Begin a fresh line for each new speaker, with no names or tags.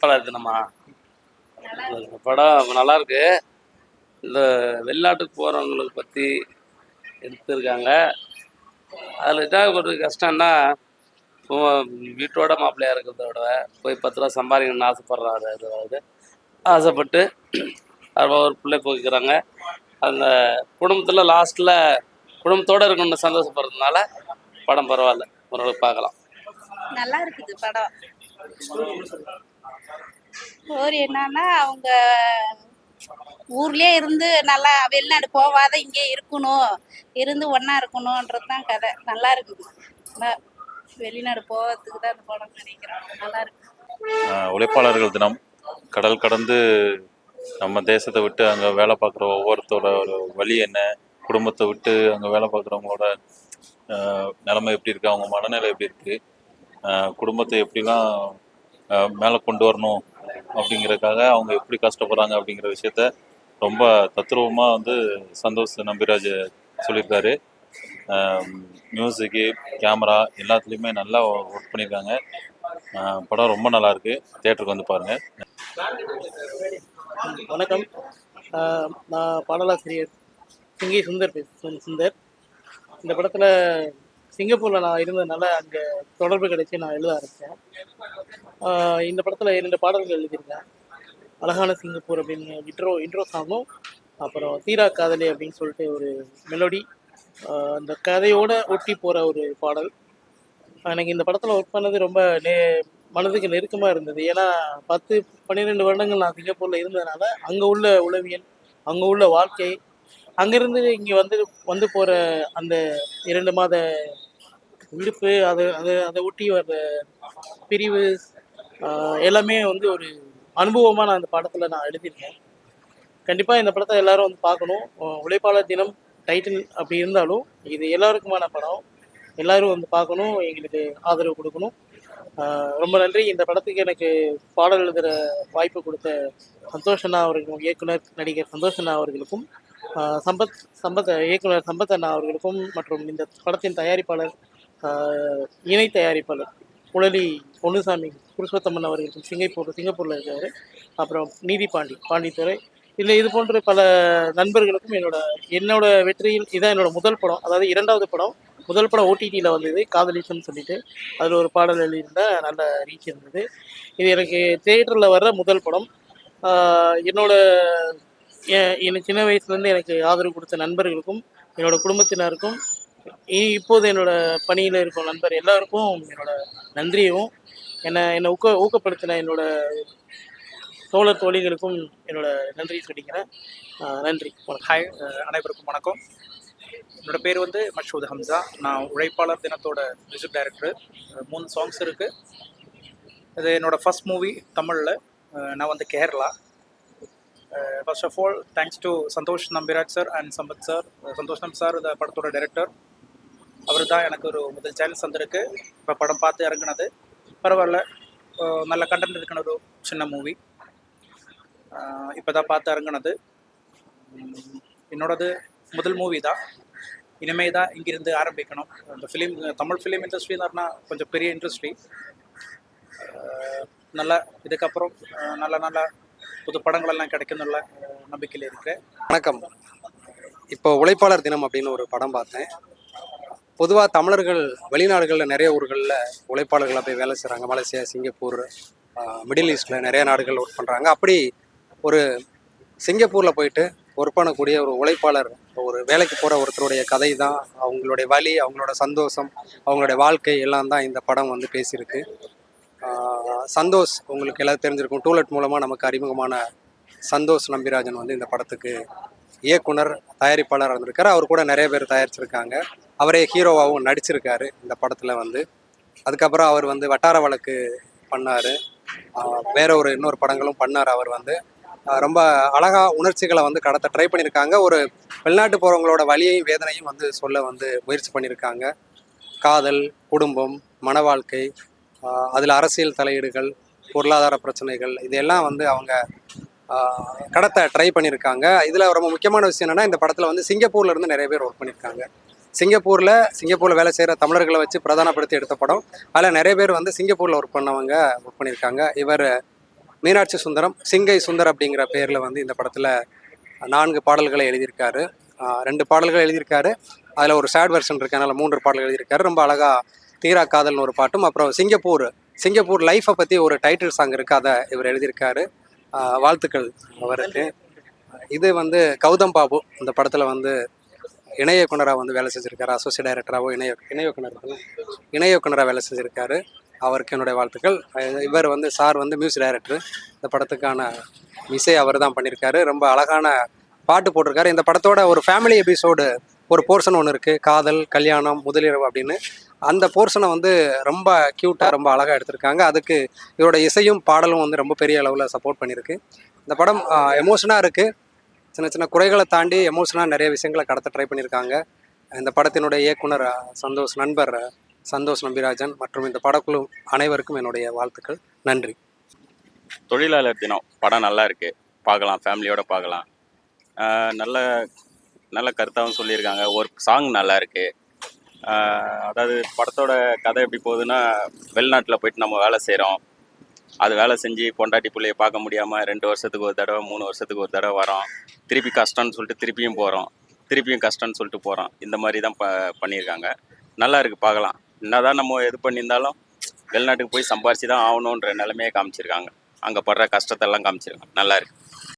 படம் இருக்கு நம்ம இந்த படம் நல்லா இருக்கு. இந்த வெளிநாட்டுக்கு போகிறவங்களுக்கு பற்றி எடுத்திருக்காங்க. அதில் இதாக ஒரு கஷ்டம்னா, இப்போ வீட்டோட மாப்பிள்ளையா இருக்கிறத விட போய் 10 ரூபா சம்பாதிக்கணும்னு ஆசைப்படுறாரு. அதாவது ஆசைப்பட்டு அது ஒரு பிள்ளை போய்க்கிறாங்க. அந்த குடும்பத்தில் லாஸ்ட்டில் குடும்பத்தோடு இருக்கணும்னு சந்தோஷப்படுறதுனால படம் பரவாயில்ல, ஓரளவுக்கு பார்க்கலாம்.
நல்லா இருக்குது படம். ஸ்டோரி என்னன்னா, அவங்க ஊர்லயே இருந்து நல்லா வெளிநாடு போவாத இங்கே இருக்கணும், இருந்து ஒண்ணா இருக்கணும்ன்றது தான் கதை. நல்லா இருக்குது. வெளிநாடு போகிறதுக்கு தான் அந்த படம் நினைக்கிறேன். நல்லா இருக்கு.
உழைப்பாளர்கள் தினம். கடல் கடந்து நம்ம தேசத்தை விட்டு அங்கே வேலை பார்க்குற ஒவ்வொருத்தரோட ஒரு வழி என்ன, குடும்பத்தை விட்டு அங்கே வேலை பார்க்குறவங்களோட நிலைமை எப்படி இருக்குது, அவங்க மனநிலை எப்படி இருக்குது, குடும்பத்தை எப்படிலாம் மேலே கொண்டு வரணும் அப்படிங்கிறதுக்காக அவங்க எப்படி கஷ்டப்படுறாங்க அப்படிங்கிற விஷயத்த ரொம்ப தத்ரூபமாக வந்து சந்தோஷ் நம்பிராஜ் சொல்லியிருக்காரு. மியூசிக்கு, கேமரா எல்லாத்துலேயுமே நல்லா ஒர்க் பண்ணியிருக்காங்க. படம் ரொம்ப நல்லா இருக்கு. தியேட்டருக்கு வந்து பாருங்க.
வணக்கம். நான் பாடலாசிரியர் சிங்கி சுந்தர். இந்த படத்தில் சிங்கப்பூரில் நான் இருந்ததுனால அங்கே தொடர்பு கிடைச்சி நான் எழுத ஆரம்பித்தேன். இந்த படத்தில் 2 பாடல்கள் எழுதியிருக்கேன். அழகான சிங்கப்பூர் அப்படின்னு இன்ட்ரோ சாங்கும், அப்புறம் தீரா காதலி அப்படின்னு சொல்லிட்டு ஒரு மெலோடி. அந்த கதையோடு ஒட்டி போகிற ஒரு பாடல். எனக்கு இந்த படத்தில் ஒர்க் பண்ணது ரொம்ப மனதுக்கு நெருக்கமாக இருந்தது. ஏன்னா 10-12 வருடங்கள் நான் சிங்கப்பூரில் இருந்ததுனால அங்கே உள்ள உளவியல், அங்கே உள்ள வாழ்க்கை, அங்கேருந்து இங்கே வந்து போகிற அந்த 2 மாத விடுப்பு, அதை ஒட்டி வர்ற பிரிவு, எல்லாமே வந்து ஒரு அனுபவமாக நான் இந்த படத்தில் நான் எழுதியிருக்கேன். கண்டிப்பாக இந்த படத்தை எல்லாரும் வந்து பார்க்கணும். உழைப்பாளர் தினம் டைட்டில் அப்படி இருந்தாலும் இது எல்லாருக்குமான படம். எல்லாரும் வந்து பார்க்கணும், எங்களுக்கு ஆதரவு கொடுக்கணும். ரொம்ப நன்றி. இந்த படத்துக்கு எனக்கு பாடல் எழுதுகிற வாய்ப்பு கொடுத்த சந்தோஷ் அண்ணா அவர்களுக்கும், இயக்குனர் நடிகர் சந்தோஷ் அண்ணா அவர்களுக்கும், இயக்குனர் சம்பத் அண்ணா அவர்களுக்கும், மற்றும் இந்த படத்தின் தயாரிப்பாளர், இணை தயாரிப்பாளர் குழலி பொன்னுசாமி புருஷோத்தமன் அவர்களுக்கும், சிங்கப்பூரில் இருக்காரு. அப்புறம் நீதி பாண்டித்துறை, இல்லை இது போன்ற பல நண்பர்களுக்கும் என்னோட வெற்றியில் இதான் என்னோட முதல் படம். அதாவது 2வது படம். முதல் படம் ஓடிடியில் வந்தது, காதலிசம்னு சொல்லிட்டு. அதில் ஒரு பாடல் எழுதியிருந்தால் நல்ல ரீச் இருந்தது. இது எனக்கு தியேட்டரில் வர்ற முதல் படம். எனக்கு சின்ன வயசுலேருந்து எனக்கு ஆதரவு கொடுத்த நண்பர்களுக்கும், என்னோட குடும்பத்தினருக்கும், இப்போது என்னோட பணியில் இருக்கும் நண்பர் எல்லாருக்கும் என்னோட நன்றியும், என்னை ஊக்கப்படுத்தின என்னோட தோழர் தோழிகளுக்கும் என்னோட நன்றி சொல்லிக்கிறேன். நன்றி.
ஹாய், அனைவருக்கும் வணக்கம். என்னோடய பேர் வந்து மஷூத் ஹம்சா. நான் உழைப்பாளர் தினத்தோட மியூசிக் டைரக்டர். 3 சாங்ஸ் இருக்குது. இது என்னோடய ஃபஸ்ட் மூவி தமிழில். நான் வந்து Kerala. First of all thanks to Santhosh Nambiraj sir and Sampath sir. Santhosh Nambi sir இந்த படத்தோட டைரக்டர். அவர் தான் எனக்கு ஒரு முதல் சான்ஸ் வந்திருக்கு. இப்போ படம் பார்த்து இறங்குனது பரவாயில்ல, நல்ல கண்டென்ட் இருக்குன்னு ஒரு சின்ன மூவி. இப்போ தான் பார்த்து இறங்குனது. என்னோடது முதல் மூவி தான். இனிமே தான் இங்கிருந்து ஆரம்பிக்கணும். இந்த தமிழ் ஃபிலிம் இண்டஸ்ட்ரின்னா கொஞ்சம் பெரிய இண்டஸ்ட்ரி. நல்லா இதுக்கப்புறம் நல்ல நல்ல புது படங்களெல்லாம் கிடைக்கும்னுள்ள நம்பிக்கையில் இருக்கிறேன்.
வணக்கம். இப்போ உழைப்பாளர் தினம் அப்படின்னு ஒரு படம் பார்த்தேன். பொதுவாக தமிழர்கள் வெளிநாடுகளில் நிறைய ஊர்களில் உழைப்பாளர்களாக போய் வேலை செய்கிறாங்க. மலேசியா, சிங்கப்பூர், மிடில் ஈஸ்டில் நிறைய நாடுகள் ஒர்க் பண்ணுறாங்க. அப்படி ஒரு சிங்கப்பூரில் போயிட்டு ஒர்க் பண்ணக்கூடிய ஒரு உழைப்பாளர், ஒரு வேலைக்கு போகிற ஒருத்தருடைய கதை தான். அவங்களுடைய வலி, அவங்களோட சந்தோஷம், அவங்களுடைய வாழ்க்கை எல்லாம் தான் இந்த படம் வந்து பேசியிருக்கு. சந்தோஷ் உங்களுக்கு எல்லாம் தெரிஞ்சிருக்கும். டூலெட் மூலமாக நமக்கு அறிமுகமான சந்தோஷ் நம்பிராஜன் வந்து இந்த படத்துக்கு இயக்குனர், தயாரிப்பாளராக இருந்திருக்காரு. அவர் கூட நிறைய பேர் தயாரிச்சிருக்காங்க. அவரே ஹீரோவாகவும் நடிச்சிருக்காரு இந்த படத்தில் வந்து. அதுக்கப்புறம் அவர் வந்து வட்டார வழக்கு பண்ணார். வேற இன்னொரு படங்களும் பண்ணார். அவர் வந்து ரொம்ப அழகா உணர்ச்சிகளை வந்து கடத்த ட்ரை பண்ணியிருக்காங்க. ஒரு வெளிநாட்டு போகிறவங்களோட வலியையும் வேதனையும் வந்து சொல்ல வந்து முயற்சி பண்ணியிருக்காங்க. காதல், குடும்பம், மன வாழ்க்கை, அதில் அரசியல் தலையீடுகள், பொருளாதார பிரச்சனைகள், இதெல்லாம் வந்து அவங்க கடத்த ட்ரை பண்ணியிருக்காங்க. இதில் ரொம்ப முக்கியமான விஷயம் என்னென்னா, இந்த படத்தில் வந்து சிங்கப்பூரில் இருந்து நிறைய பேர் ஒர்க் பண்ணியிருக்காங்க. சிங்கப்பூரில் வேலை செய்கிற தமிழர்களை வச்சு பிரதானப்படுத்தி எடுத்த படம். அதில் நிறைய பேர் வந்து சிங்கப்பூரில் ஒர்க் பண்ணியிருக்காங்க. இவர் மீனாட்சி சுந்தரம் சிங்கை சுந்தர் அப்படிங்கிற பேரில் வந்து இந்த படத்தில் 4 பாடல்களை எழுதியிருக்காரு. 2 பாடல்கள் எழுதியிருக்காரு. அதில் ஒரு சேட் வெர்ஷன் இருக்கு, அதனால் 3 பாடல்கள் எழுதியிருக்காரு. ரொம்ப அழகாக தீரா காதல்னு ஒரு பாட்டும், அப்புறம் சிங்கப்பூர் லைஃப்பை பற்றி ஒரு டைட்டில் சாங் இருக்குது, அதை இவர் எழுதியிருக்காரு. வாழ்த்துக்கள் அவருக்கு. இது வந்து கௌதம் பாபு இந்த படத்தில் வந்து இணை இயக்குனராக வந்து வேலை செஞ்சுருக்காரு. அசோசியேட் டைரக்டராகவும் இணை இயக்குனராக வேலை செஞ்சுருக்காரு. அவருக்கு என்னுடைய வாழ்த்துக்கள். இவர் வந்து சார் வந்து மியூசிக் டைரக்டர். இந்த படத்துக்கான இசை அவர் தான் பண்ணியிருக்காரு. ரொம்ப அழகான பாட்டு போட்டிருக்காரு. இந்த படத்தோட ஒரு ஃபேமிலி எபிசோடு ஒரு போர்ஷன் ஒன்று இருக்குது, காதல் கல்யாணம் முதலிரவு அப்படின்னு. அந்த போர்ஷனை வந்து ரொம்ப க்யூட்டாக ரொம்ப அழகாக எடுத்திருக்காங்க. அதுக்கு இவரோட இசையும் பாடலும் வந்து ரொம்ப பெரிய அளவில் சப்போர்ட் பண்ணியிருக்கு. இந்த படம் எமோஷனாக இருக்குது. சின்ன சின்ன குறைகளை தாண்டி எமோஷனாக நிறைய விஷயங்களை கடத்த ட்ரை பண்ணியிருக்காங்க. இந்த படத்தினுடைய இயக்குனர் நண்பர் சந்தோஷ் நம்பிராஜன் மற்றும் இந்த படக்குழு அனைவருக்கும் என்னுடைய வாழ்த்துக்கள். நன்றி.
தொழிலாளர் தினம் படம் நல்லா இருக்குது, பார்க்கலாம், ஃபேமிலியோடு பார்க்கலாம். நல்ல நல்ல கருத்தாகவும் சொல்லியிருக்காங்க. ஒரு சாங் நல்லா இருக்குது. அதாவது படத்தோட கதை எப்படி போகுதுன்னா, வெளிநாட்டில் போயிட்டு நம்ம வேலை செய்கிறோம். அது வேலை செஞ்சு பொண்டாட்டி பிள்ளையை பார்க்க முடியாமல் 2 வருஷத்துக்கு ஒரு தடவை 3 வருஷத்துக்கு ஒரு தடவை வரோம். திருப்பி கஷ்டம்னு சொல்லிட்டு திருப்பியும் போகிறோம், திருப்பியும் கஷ்டம்னு சொல்லிட்டு போகிறோம். இந்த மாதிரி தான் பண்ணியிருக்காங்க. நல்லா இருக்குது, பார்க்கலாம். என்னதான் நம்ம எது பண்ணியிருந்தாலும் வெளிநாட்டுக்கு போய் சம்பாரிச்சு தான் ஆகணுன்ற நிலைமையை காமிச்சிருக்காங்க. அங்கே படுற கஷ்டத்தெல்லாம் காமிச்சிருக்காங்க. நல்லா இருக்குது.